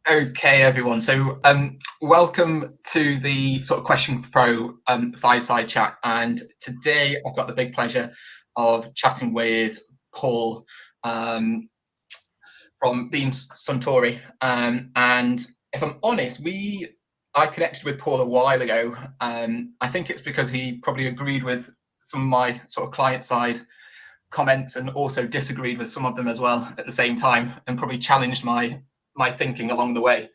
Okay, everyone. So, welcome to the sort of Question Pro fireside chat. And today I've got the big pleasure of chatting with Paul um, from Beam Suntory. And if I'm honest, I connected with Paul a while ago. I think it's because he probably agreed with some of my sort of client side comments and also disagreed with some of them as well at the same time, and probably challenged my thinking along the way.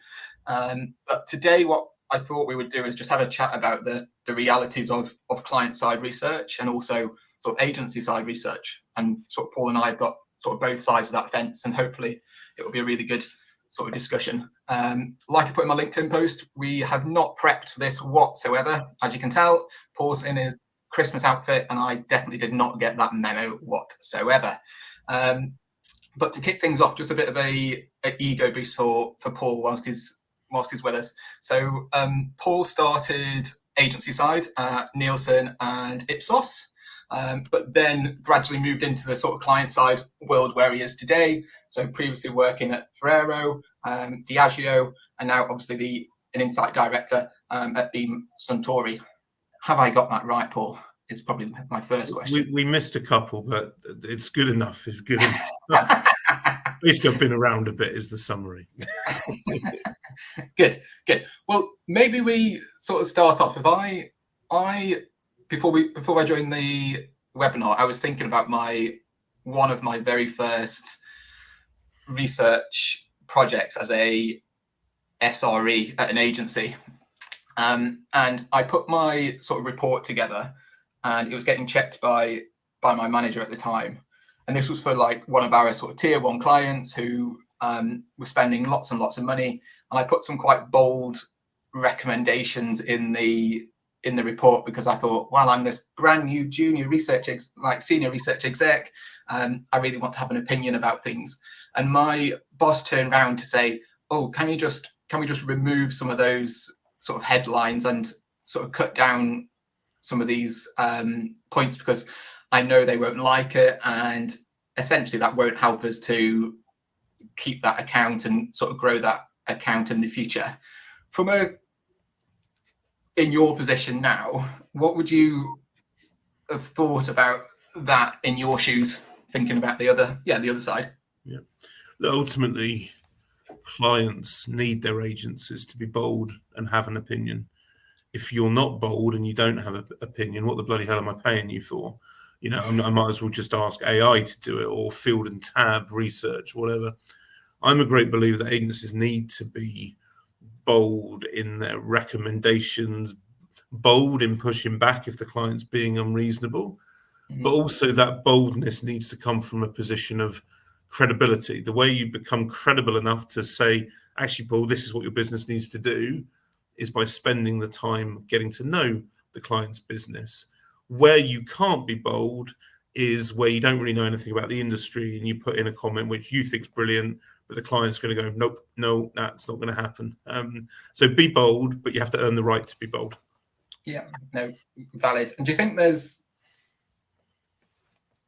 But today, what I thought we would do is just have a chat about the realities of client side research and also sort of agency side research. And sort of Paul and I have got sort of both sides of that fence, and hopefully it will be a really good sort of discussion. Like I put in my LinkedIn post, we have not prepped for this whatsoever. As you can tell, Paul's in his Christmas outfit, and I definitely did not get that memo whatsoever. But to kick things off, just a bit of a ego boost for Paul whilst he's with us. So Paul started agency side at Nielsen and Ipsos, but then gradually moved into the sort of client side world where he is today. So previously working at Ferrero, Diageo, and now obviously an insight director at Beam Suntory. Have I got that right, Paul? It's probably my first question. We missed a couple, but it's good enough. It's good enough. At least I've been around a bit is the summary. Good. Well, maybe we sort of start off. If I before I joined the webinar, I was thinking about one of my very first research projects as a SRE at an agency. And I put my sort of report together, and it was getting checked by my manager at the time. And this was for like one of our sort of tier one clients who were spending lots and lots of money. And I put some quite bold recommendations in the report because I thought, well, I'm this brand new junior research senior research exec. I really want to have an opinion about things. And my boss turned around to say, oh, can we just remove some of those sort of headlines and sort of cut down some of these points, because I know they won't like it, and essentially that won't help us to keep that account and sort of grow that account in the future. In your position now, what would you have thought about that in your shoes, thinking about the other side? Yeah. Ultimately, clients need their agencies to be bold and have an opinion. If you're not bold and you don't have an opinion, what the bloody hell am I paying you for? I might as well just ask AI to do it, or field and tab research, whatever. I'm a great believer that agencies need to be bold in their recommendations, bold in pushing back if the client's being unreasonable, but also that boldness needs to come from a position of credibility. The way you become credible enough to say, actually, Paul, this is what your business needs to do, is by spending the time getting to know the client's business. Where you can't be bold is where you don't really know anything about the industry and you put in a comment which you think is brilliant, but the client's going to go, nope, no, that's not going to happen. So be bold, but you have to earn the right to be bold. Yeah, no, valid. And do you think there's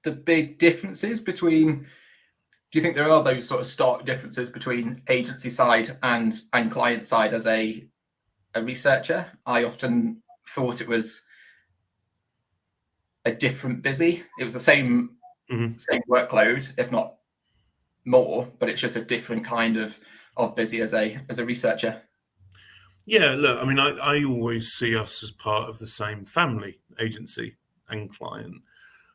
the big differences between, do you think there are those sort of stark differences between agency side and client side as a researcher? I often thought it was a different busy. It was the same workload, if not more, but it's just a different kind of busy as a researcher. Yeah, look, I mean, I always see us as part of the same family, agency and client,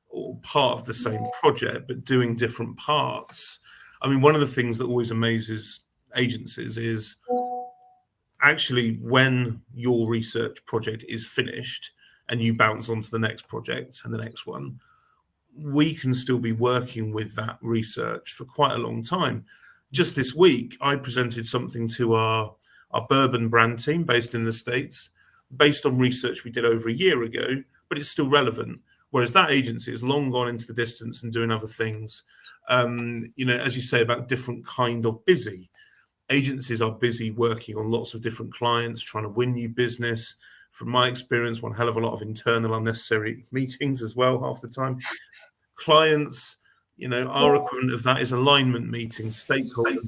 or part of the same project, but doing different parts. I mean, one of the things that always amazes agencies is actually when your research project is finished and you bounce onto the next project and the next one, we can still be working with that research for quite a long time. Just this week, I presented something to our bourbon brand team based in the States, based on research we did over a year ago, but it's still relevant. Whereas that agency has long gone into the distance and doing other things. As you say, about different kind of busy. Agencies are busy working on lots of different clients, trying to win new business. From my experience, one hell of a lot of internal unnecessary meetings as well, half the time. Clients, our equivalent of that is alignment meetings, stakeholder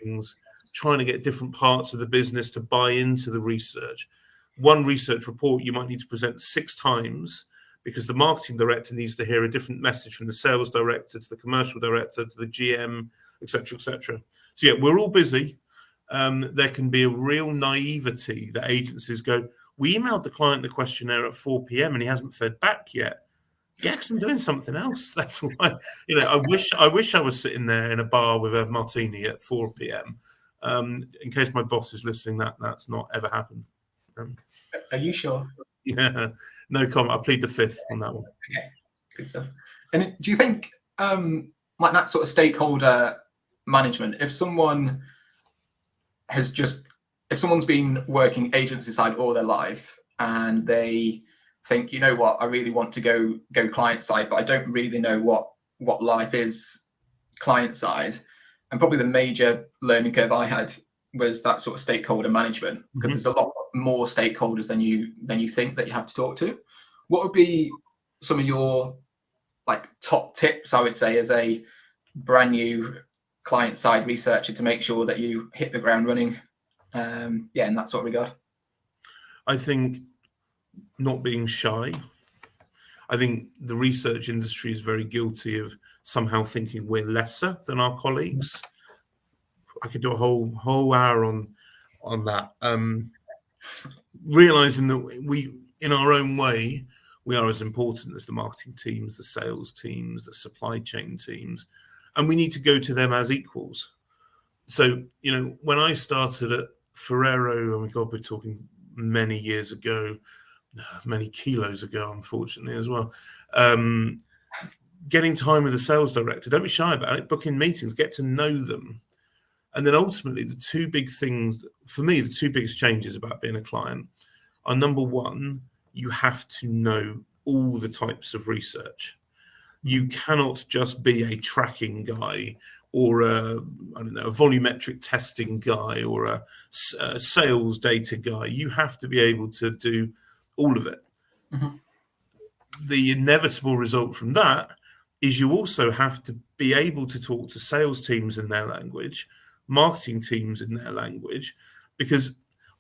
meetings, trying to get different parts of the business to buy into the research. One research report you might need to present 6 times because the marketing director needs to hear a different message from the sales director to the commercial director to the GM, etc., etc. So yeah, we're all busy. There can be a real naivety that agencies go, we emailed the client the questionnaire at 4 p.m. and he hasn't fed back yet. Yeah, because I'm doing something else. That's why, I wish I was sitting there in a bar with a martini at 4 p.m. In case my boss is listening, that's not ever happened. Are you sure? Yeah, no comment. I plead the fifth on that one. Okay, good stuff. And do you think, like that sort of stakeholder management, if someone's been working agency side all their life and they think, you know what, I really want to go client side, but I don't really know what life is client side. And probably the major learning curve I had was that sort of stakeholder management, because there's a lot more stakeholders than you think that you have to talk to. What would be some of your like top tips, I would say, as a brand new client side researcher to make sure that you hit the ground running? In that sort of regard. I think not being shy. I think the research industry is very guilty of somehow thinking we're lesser than our colleagues. I could do a whole hour on that. Realizing that we, in our own way, we are as important as the marketing teams, the sales teams, the supply chain teams, and we need to go to them as equals. So, when I started at Ferrero, and God, we're talking many years ago, many kilos ago, unfortunately, as well. Getting time with the sales director, don't be shy about it, book in meetings, get to know them. And then ultimately, the two big things, for me, the two biggest changes about being a client are, number one, you have to know all the types of research. You cannot just be a tracking guy or a volumetric testing guy or a sales data guy. You have to be able to do all of it. Mm-hmm. The inevitable result from that is you also have to be able to talk to sales teams in their language, marketing teams in their language, because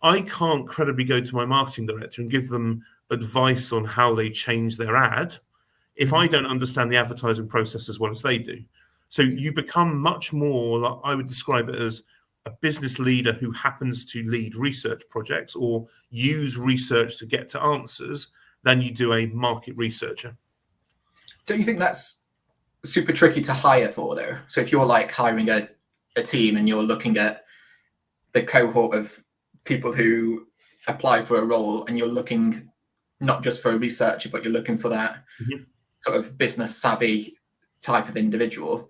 I can't credibly go to my marketing director and give them advice on how they change their ad if I don't understand the advertising process as well as they do. So you become much more, like I would describe it as a business leader who happens to lead research projects or use research to get to answers than you do a market researcher. Don't you think that's super tricky to hire for, though? So if you're like hiring a team and you're looking at the cohort of people who apply for a role and you're looking not just for a researcher, but you're looking for that sort of business savvy type of individual,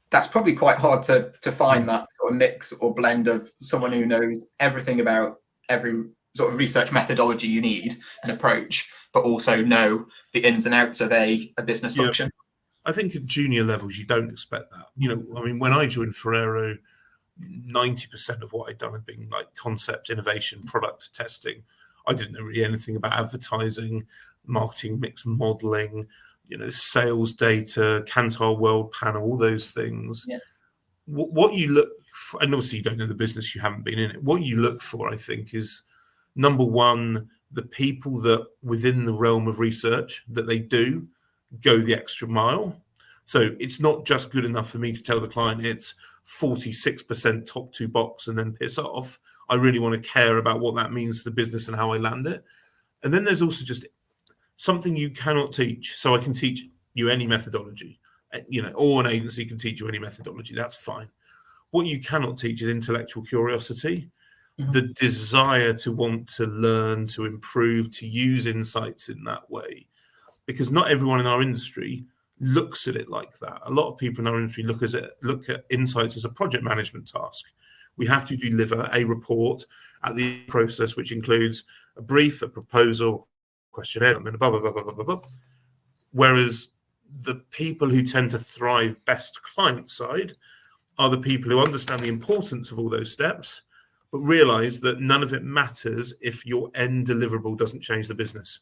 that's probably quite hard to find that sort of mix or blend of someone who knows everything about every sort of research methodology you need and approach, but also know the ins and outs of a business function. I think at junior levels, you don't expect that. When I joined Ferrero, 90% of what I'd done had been like concept, innovation, product testing. I didn't know really anything about advertising, marketing mix modeling, sales data, Kantar World Panel, all those things. Yeah. What you look for, and obviously you don't know the business, you haven't been in it. What you look for, I think, is number one, the people that within the realm of research that they do go the extra mile. So it's not just good enough for me to tell the client it's 46% top 2 box and then piss off. I really want to care about what that means to the business and how I land it. And then there's also just something you cannot teach. So I can teach you any methodology, or an agency can teach you any methodology. That's fine. What you cannot teach is intellectual curiosity, the desire to want to learn, to improve, to use insights in that way. Because not everyone in our industry looks at it like that. A lot of people in our industry look at insights as a project management task. We have to deliver a report at the process, which includes a brief, a proposal, questionnaire, and blah, blah, blah, blah, blah, blah. Whereas the people who tend to thrive best client side are the people who understand the importance of all those steps, but realize that none of it matters if your end deliverable doesn't change the business.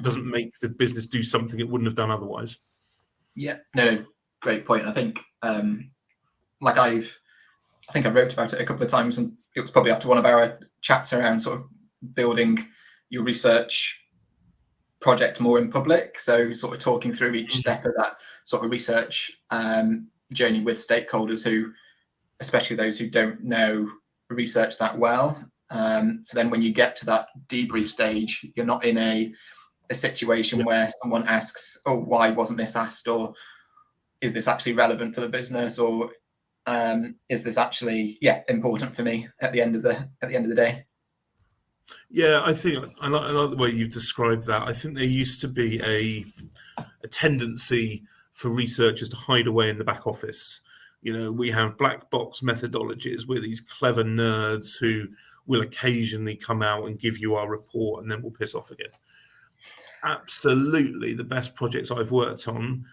Doesn't make the business do something it wouldn't have done otherwise. Yeah, no, great point. I think, I've I think I wrote about it a couple of times, and it was probably after one of our chats around sort of building your research project more in public. So sort of talking through each step of that sort of research journey with stakeholders who, especially those who don't know research that well. So then when you get to that debrief stage, you're not in a situation where someone asks, oh, why wasn't this asked? Or is this actually relevant for the business? Or is this actually important for me at the end of the day? Yeah, I think I like the way you described that. I think there used to be a tendency for researchers to hide away in the back office. We have black box methodologies. We're these clever nerds who will occasionally come out and give you our report and then we'll piss off again. Absolutely, the best projects I've worked on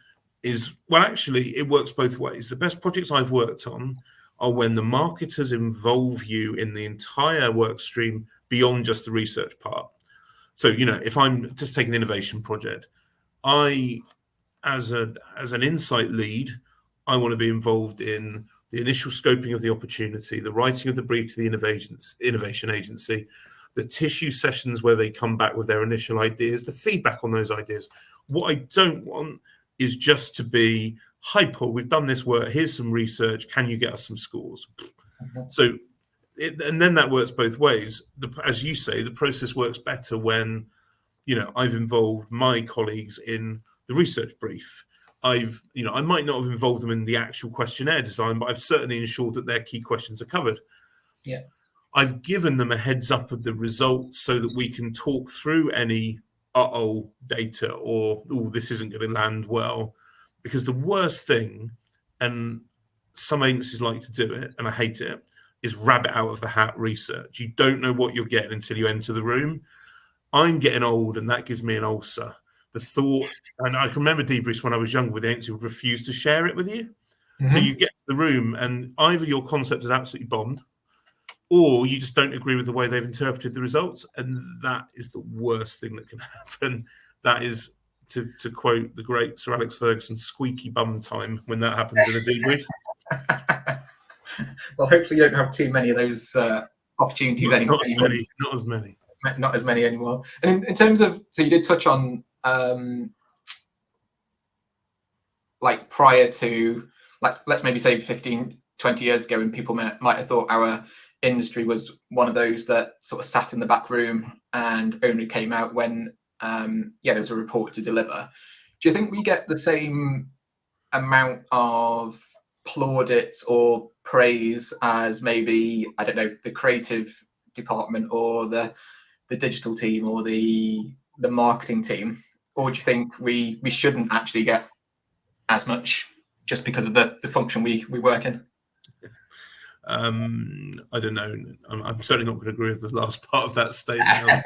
actually, it works both ways. The best projects I've worked on are when the marketers involve you in the entire work stream beyond just the research part. So, if I'm just taking an innovation project, as an insight lead, I want to be involved in the initial scoping of the opportunity, the writing of the brief to the innovation agency, the tissue sessions where they come back with their initial ideas, the feedback on those ideas. What I don't want is just to be, hi, Paul, we've done this work. Here's some research. Can you get us some scores? So, and then that works both ways. As you say, the process works better when, I've involved my colleagues in the research brief. I might not have involved them in the actual questionnaire design, but I've certainly ensured that their key questions are covered. Yeah. I've given them a heads up of the results so that we can talk through any data or, this isn't going to land well. Because the worst thing, and some agencies like to do it, and I hate it, is rabbit out of the hat research. You don't know what you're getting until you enter the room. I'm getting old, and that gives me an ulcer. The thought, and I can remember debriefs when I was younger, where the agency would refuse to share it with you. So you get to the room, and either your concept is absolutely bombed, or you just don't agree with the way they've interpreted the results, and that is the worst thing that can happen. That is, to quote the great Sir Alex Ferguson, squeaky bum time when that happens in a debrief. Well, hopefully you don't have too many of those opportunities anymore. Not as many anymore. And in terms of, so you did touch on like prior to, let's maybe say 15, 20 years ago, when people might have thought our industry was one of those that sort of sat in the back room and only came out when there's a report to deliver. Do you think we get the same amount of plaudits or praise as maybe, I don't know, the creative department or the digital team or the marketing team? Or do you think we shouldn't actually get as much just because of the function we work in? I don't know. I'm certainly not going to agree with the last part of that statement.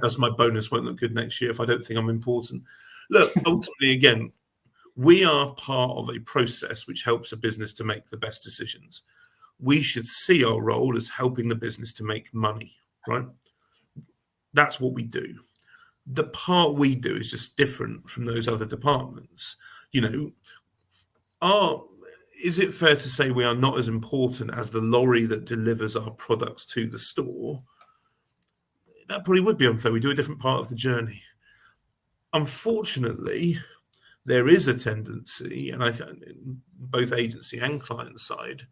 That's my bonus won't look good next year if I don't think I'm important. Look, ultimately, again, we are part of a process which helps a business to make the best decisions. We should see our role as helping the business to make money, right? That's what we do. The part we do is just different from those other departments. Is it fair to say we are not as important as the lorry that delivers our products to the store? That probably would be unfair. We do a different part of the journey. Unfortunately, there is a tendency, and I think both agency and client side,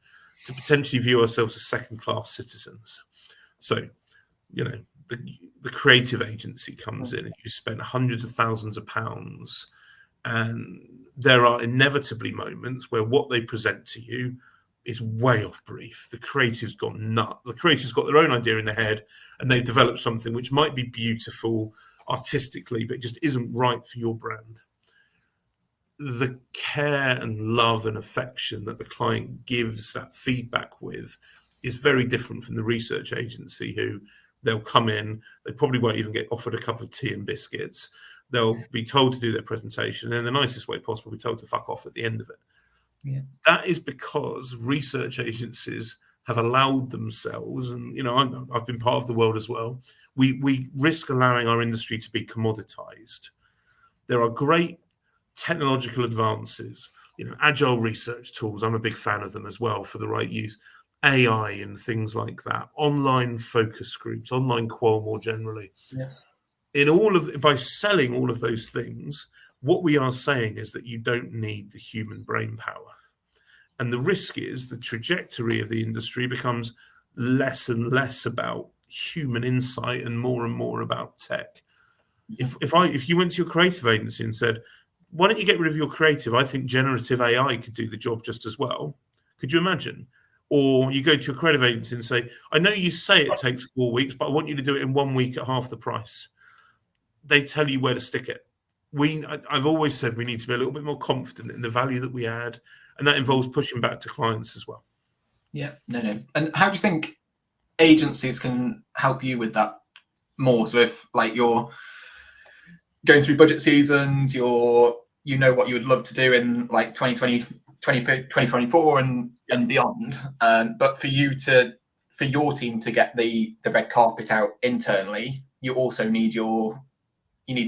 to potentially view ourselves as second-class citizens. So, the creative agency comes in and you spend hundreds of thousands of pounds, and there are inevitably moments where what they present to you is way off brief. The creative's gone nut. The creative's got their own idea in their head, and they've developed something which might be beautiful artistically, but just isn't right for your brand. The care and love and affection that the client gives that feedback with is very different from the research agency, who they'll come in, they probably won't even get offered a cup of tea and biscuits. They'll be told to do their presentation, and in the nicest way possible, be told to fuck off at the end of it. Yeah. That is because research agencies have allowed themselves, and I've been part of the world as well, we risk allowing our industry to be commoditized. There are great technological advances, agile research tools. I'm a big fan of them as well for the right use. AI and things like that, online focus groups, online qual more generally. Yeah. By selling all of those things, what we are saying is that you don't need the human brain power. And the risk is the trajectory of the industry becomes less and less about human insight and more about tech. If you went to your creative agency and said, why don't you get rid of your creative? I think generative AI could do the job just as well. Could you imagine? Or you go to your creative agency and say, I know you say it takes 4 weeks, but I want you to do it in 1 week at half the price. They tell you where to stick it. I've always said we need to be a little bit more confident in the value that we add, and that involves pushing back to clients as well. Yeah, no. And how do you think agencies can help you with that more? So if like you're going through budget seasons, you know what you would love to do in like 2020, 2024 and beyond. But for your team to get the red carpet out internally, you also need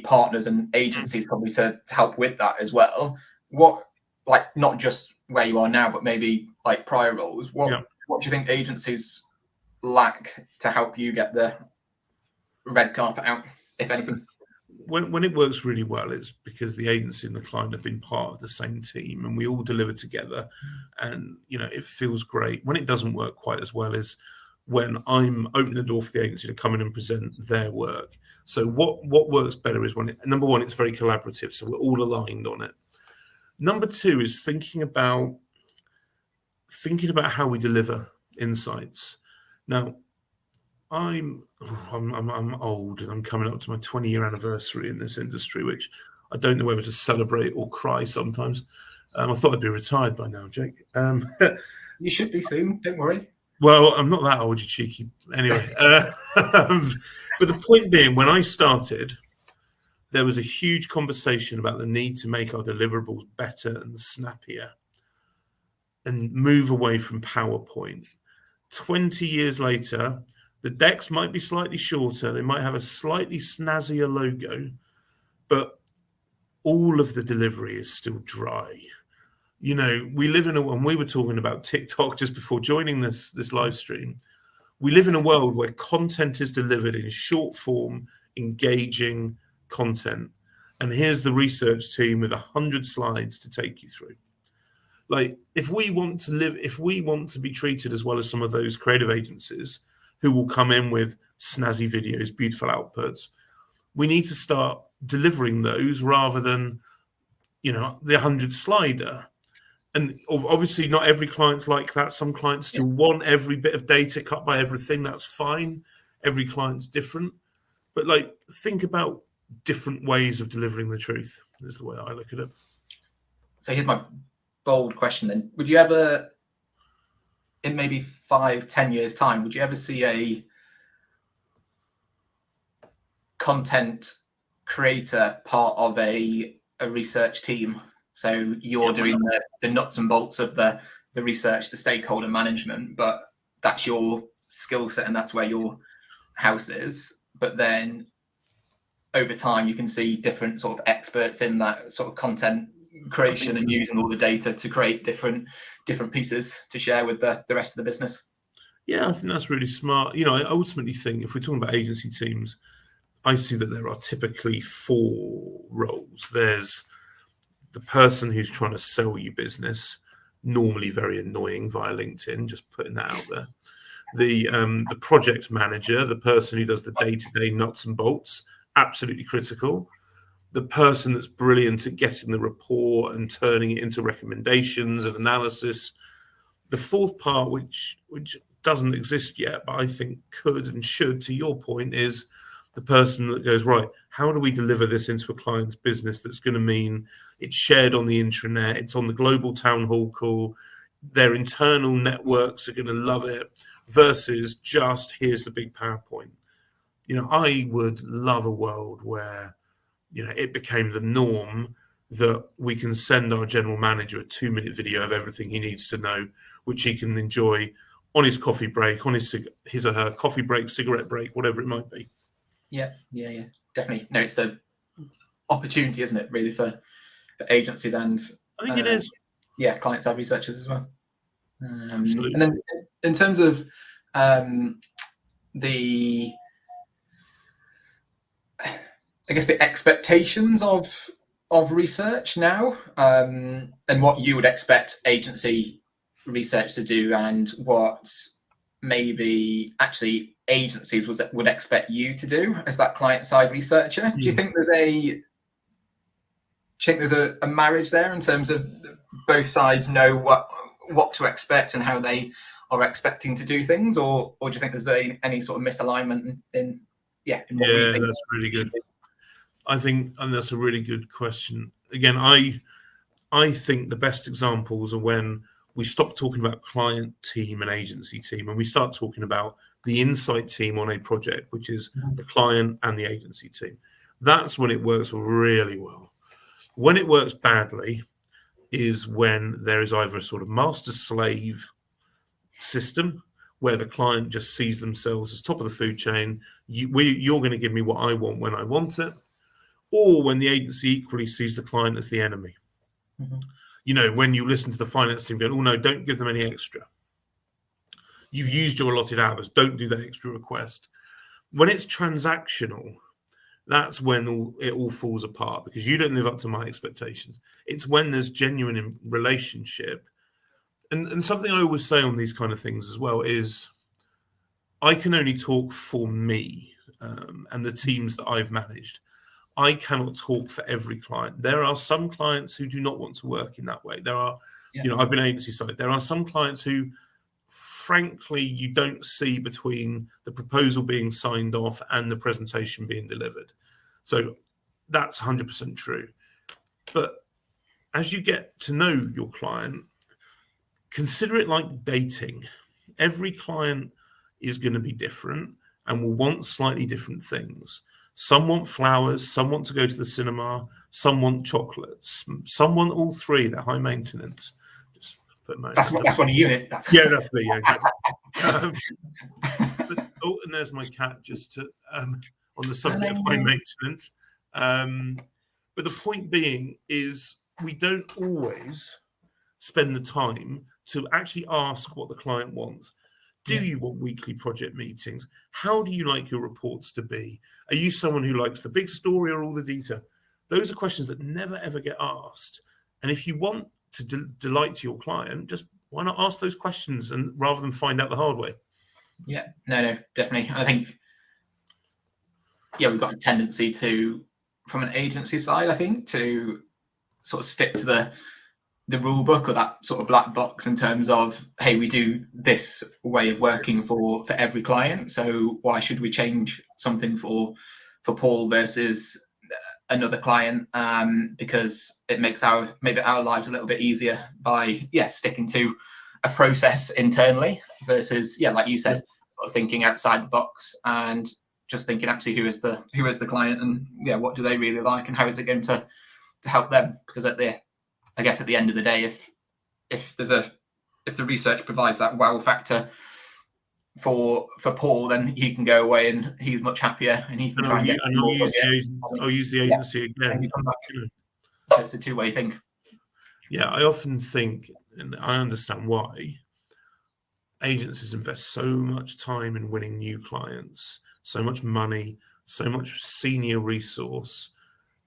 partners and agencies probably to help with that as well. What, like, not just where you are now, but maybe like prior roles, what do you think agencies lack to help you get the red carpet out, if anything? When it works really well, it's because the agency and the client have been part of the same team and we all deliver together, and it feels great. When it doesn't work quite as well is when I'm opening the door for the agency to come in and present their work. So what works better is when number one, it's very collaborative, so we're all aligned on it. Number two is thinking about how we deliver insights. Now, I'm old and I'm coming up to my 20-year anniversary in this industry, which I don't know whether to celebrate or cry sometimes. I thought I'd be retired by now, Jake. You should be soon, don't worry. Well, I'm not that old, you cheeky. Anyway, but the point being, when I started, there was a huge conversation about the need to make our deliverables better and snappier and move away from PowerPoint. 20 years later, the decks might be slightly shorter. They might have a slightly snazzier logo, but all of the delivery is still dry. We live in and we were talking about TikTok just before joining this live stream. We live in a world where content is delivered in short form, engaging content. And here's the research team with 100 slides to take you through. Like, if we want to be treated as well as some of those creative agencies who will come in with snazzy videos, beautiful outputs, we need to start delivering those rather than, the 100 slider. And obviously not every client's like that. Some clients still want every bit of data cut by everything. That's fine. Every client's different. But think about different ways of delivering the truth is the way I look at it. So here's my bold question then. Would you ever, in maybe 5-10 years time, would you ever see a content creator part of a research team? So you're doing the nuts and bolts of the research, the stakeholder management, but that's your skill set and that's where your house is. But then over time, you can see different sort of experts in that sort of content creation and using all the data to create different pieces to share with the rest of the business. Yeah, I think that's really smart. I ultimately think if we're talking about agency teams, I see that there are typically 4 roles. There's the person who's trying to sell you business, normally very annoying via LinkedIn, just putting that out there. The project manager, the person who does the day-to-day nuts and bolts, absolutely critical. The person that's brilliant at getting the report and turning it into recommendations and analysis. The fourth part, which doesn't exist yet, but I think could and should, to your point, is the person that goes, right, how do we deliver this into a client's business that's going to mean it's shared on the intranet, it's on the global town hall call, their internal networks are going to love it, versus just here's the big PowerPoint. I would love a world where, it became the norm that we can send our general manager a 2-minute video of everything he needs to know, which he can enjoy on his coffee break, on his or her coffee break, cigarette break, whatever it might be. Yeah, definitely. No, it's an opportunity, isn't it, really, for agencies and I think it is. Yeah, client side researchers as well. Absolutely. And then in terms of the, I guess, the expectations of research now, and what you would expect agency research to do, and what maybe actually agencies would expect you to do as that client side researcher. Do you think there's a marriage there in terms of both sides know what to expect and how they are expecting to do things, or do you think there's any sort of misalignment in what we think? That's really good. I think, and that's a really good question. Again, I think the best examples are when we stop talking about client team and agency team, and we start talking about the insight team on a project, which is the client and the agency team. That's when it works really well. When it works badly is when there is either a sort of master-slave system where the client just sees themselves as top of the food chain. You're going to give me what I want when I want it. Or when the agency equally sees the client as the enemy. When you listen to the finance team going, oh no, don't give them any extra. You've used your allotted hours. Don't do that extra request. When it's transactional, that's when it all falls apart because you don't live up to my expectations. It's when there's genuine relationship. And something I always say on these kind of things as well is I can only talk for me and the teams that I've managed. I cannot talk for every client. There are some clients who do not want to work in that way. There are, I've been agency side. There are some clients who, frankly, you don't see between the proposal being signed off and the presentation being delivered. So that's 100% true. But as you get to know your client, consider it like dating. Every client is going to be different and will want slightly different things. Some want flowers, some want to go to the cinema, some want chocolates, some want all three. They're high maintenance. Just put that's one of you, is that's that's me. Yeah, exactly. And there's my cat just to on the subject of high maintenance. But the point being is we don't always spend the time to actually ask what the client wants. Do you want weekly project meetings? How do you like your reports to be? Are you someone who likes the big story or all the detail? Those are questions that never, ever get asked. And if you want to delight your client, just why not ask those questions and rather than find out the hard way? Yeah, no, definitely. I think, we've got a tendency to, from an agency side, I think, to sort of stick to the rule book or that sort of black box in terms of, hey, we do this way of working for every client, so why should we change something for Paul versus another client, because it makes our lives a little bit easier by sticking to a process internally versus like you said, sort of thinking outside the box and just thinking actually who is the client and what do they really like and how is it going to help them, because at the end of the day, if the research provides that wow factor for Paul, then he can go away and he's much happier and he can try and get more. I'll use the agency again. So it's a two-way thing. Yeah, I often think, and I understand why, agencies invest so much time in winning new clients, so much money, so much senior resource.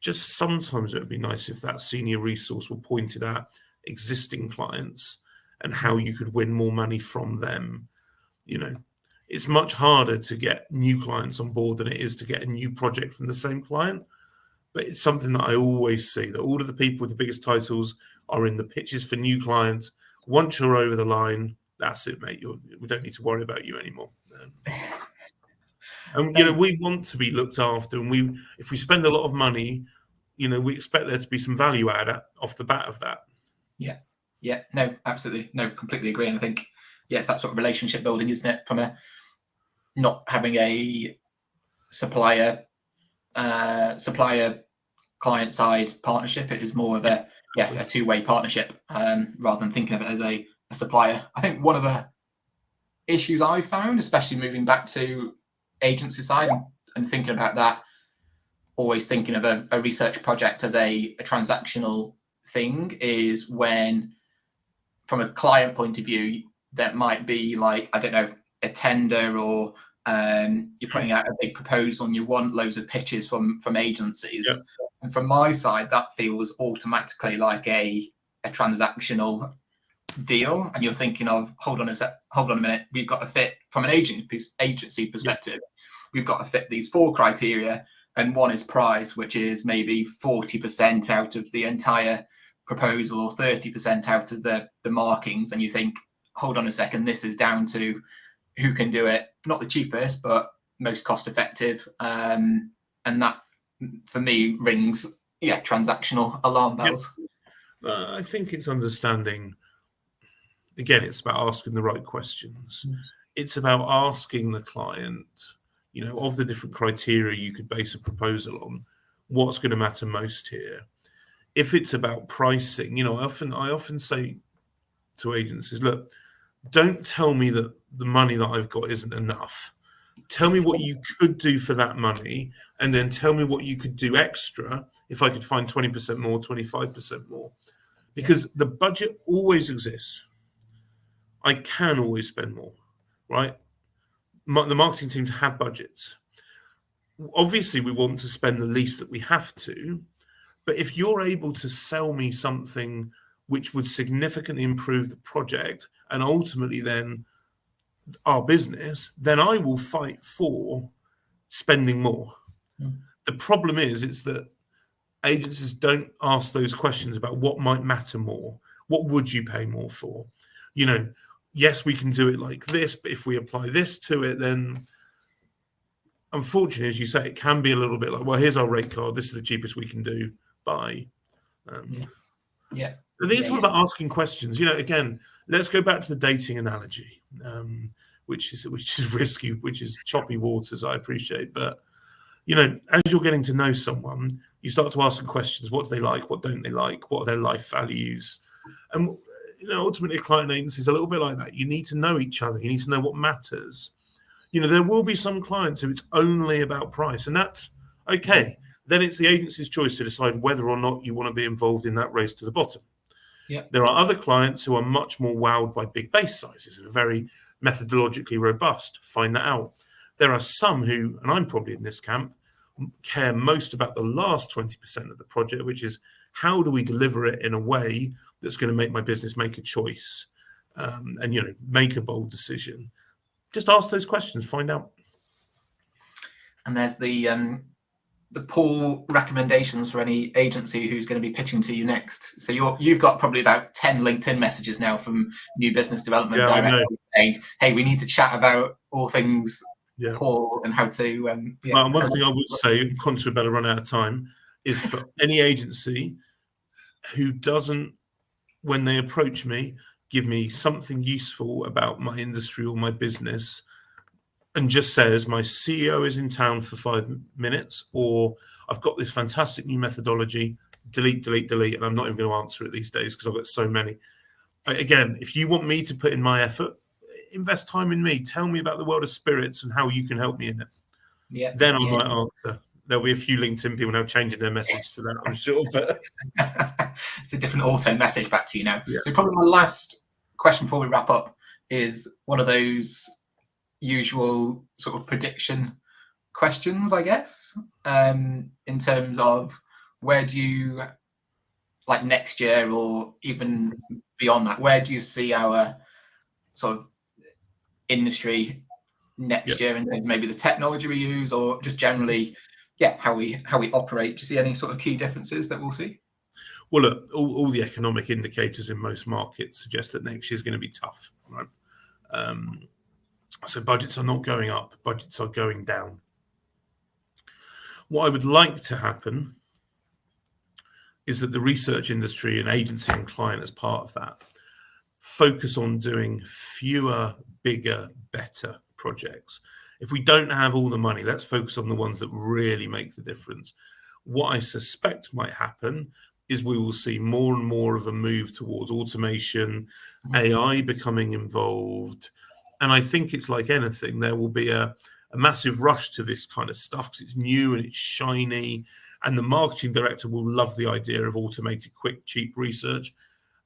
Just sometimes it would be nice if that senior resource were pointed at existing clients and how you could win more money from them. It's much harder to get new clients on board than it is to get a new project from the same client. But it's something that I always see, that all of the people with the biggest titles are in the pitches for new clients. Once you're over the line, that's it, mate. We don't need to worry about you anymore. And we want to be looked after, and if we spend a lot of money, we expect there to be some value add off the bat of that. Yeah, no, absolutely, no, completely agree. And I think it's that sort of relationship building, isn't it? From not having a supplier client side partnership, it is more of a two-way partnership, rather than thinking of it as a supplier. I think one of the issues I found, especially moving back to agency side and thinking about that, always thinking of a research project as a transactional thing, is when, from a client point of view, that might be like, I don't know, a tender, or you're putting out a big proposal and you want loads of pitches from agencies. Yep. And from my side, that feels automatically like a transactional deal, and you're thinking of, hold on a minute, we've got to fit from an agency perspective. Yep. We've got to fit these 4 criteria, and one is price, which is maybe 40% out of the entire proposal or 30% out of the markings, and you think, hold on a second, this is down to who can do it, not the cheapest but most cost effective, and that for me rings transactional alarm bells. Yep. I think it's understanding, again, it's about asking the right questions. It's about asking the client, of the different criteria you could base a proposal on, what's going to matter most here. If it's about pricing, I often say to agencies, look, don't tell me that the money that I've got isn't enough. Tell me what you could do for that money, and then tell me what you could do extra if I could find 20% more, 25% more. Because the budget always exists. I can always spend more, right? The marketing teams have budgets. Obviously, we want to spend the least that we have to, but if you're able to sell me something which would significantly improve the project and ultimately then our business, then I will fight for spending more. The problem is that agencies don't ask those questions about what might matter more. What would you pay more for? Yes, we can do it like this, but if we apply this to it, then unfortunately, as you say, it can be a little bit like, well, here's our rate card. This is the cheapest we can do. Bye. Yeah. I think it's all about asking questions. Again, let's go back to the dating analogy, which is risky, which is choppy waters, I appreciate. But, as you're getting to know someone, you start to ask some questions. What do they like? What don't they like? What are their life values? And ultimately, a client agency is a little bit like that. You need to know each other. You need to know what matters. There will be some clients who it's only about price, and that's okay. Then it's the agency's choice to decide whether or not you want to be involved in that race to the bottom. Yeah. There are other clients who are much more wowed by big base sizes and are very methodologically robust. Find that out. There are some who, and I'm probably in this camp, care most about the last 20% of the project, which is how do we deliver it in a way that's going to make my business make a choice, and make a bold decision. Just ask those questions, find out. And there's the pool recommendations for any agency who's going to be pitching to you next. So you've got probably about 10 LinkedIn messages now from new business development directors saying, hey, we need to chat about all things Paul and how to... One thing I would say, conscious about to run out of time, is for any agency who doesn't, when they approach me, give me something useful about my industry or my business, and just says my CEO is in town for 5 minutes, or I've got this fantastic new methodology, delete, and I'm not even going to answer it these days because I've got so many. Again, if you want me to put in my effort, invest time in me. Tell me about the world of spirits and how you can help me in it. Yeah. Then I might answer. There'll be a few LinkedIn people now changing their message to that, I'm sure. But it's a different auto message back to you now. Yeah. So probably my last question before we wrap up is one of those usual sort of prediction questions, I guess, in terms of where do you, like next year or even beyond that, where do you see our sort of industry next year, and maybe the technology we use, or just generally, how we operate? Do you see any sort of key differences that we'll see? Well, look, all the economic indicators in most markets suggest that next year is going to be tough, right? So budgets are not going up, budgets are going down. What I would like to happen is that the research industry and agency and client, as part of that, focus on doing fewer, bigger, better projects. If we don't have all the money, let's focus on the ones that really make the difference. What I suspect might happen is we will see more and more of a move towards automation, AI becoming involved. And I think it's like anything, there will be a massive rush to this kind of stuff because it's new and it's shiny. And the marketing director will love the idea of automated, quick, cheap research.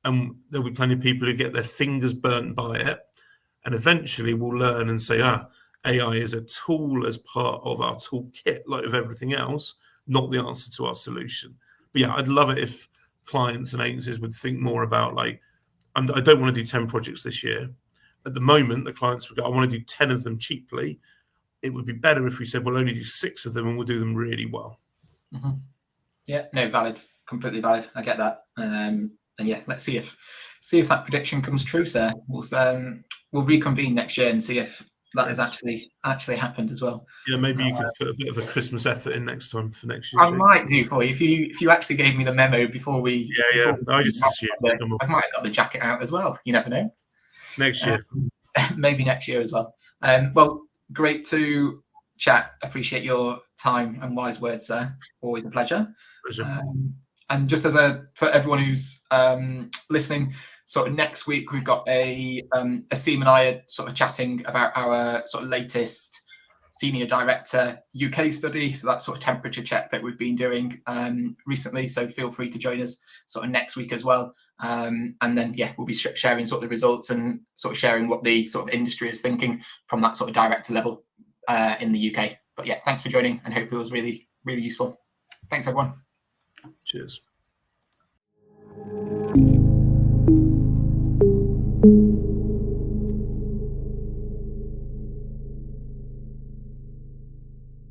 And there'll be plenty of people who get their fingers burnt by it. And eventually we'll learn and say, AI is a tool as part of our toolkit, like of everything else, not the answer to our solution. But yeah, I'd love it if clients and agencies would think more about, like, I don't want to do 10 projects this year. At the moment, the clients would go, I want to do 10 of them cheaply. It would be better if we said, we'll only do 6 of them and we'll do them really well. Mm-hmm. Yeah, no, valid, completely valid. I get that. And yeah, let's see if that prediction comes true, sir. We'll reconvene next year and see if that has actually happened as well. Yeah, maybe you could put a bit of a Christmas effort in next time for next year. I might do for you if you actually gave me the memo before we. Yeah. I just assume. I might have got the jacket out as well. You never know. Next year. Maybe next year as well. Well, great to chat. Appreciate your time and wise words, sir. Always a pleasure. And just for everyone who's listening, sort of next week we've got Asim and I are sort of chatting about our sort of latest senior director UK study, so that sort of temperature check that we've been doing recently. So feel free to join us sort of next week as well. And then yeah, we'll be sharing sort of the results and sort of sharing what the sort of industry is thinking from that sort of director level in the UK. But yeah, thanks for joining, and hope it was really, really useful. Thanks everyone. Cheers.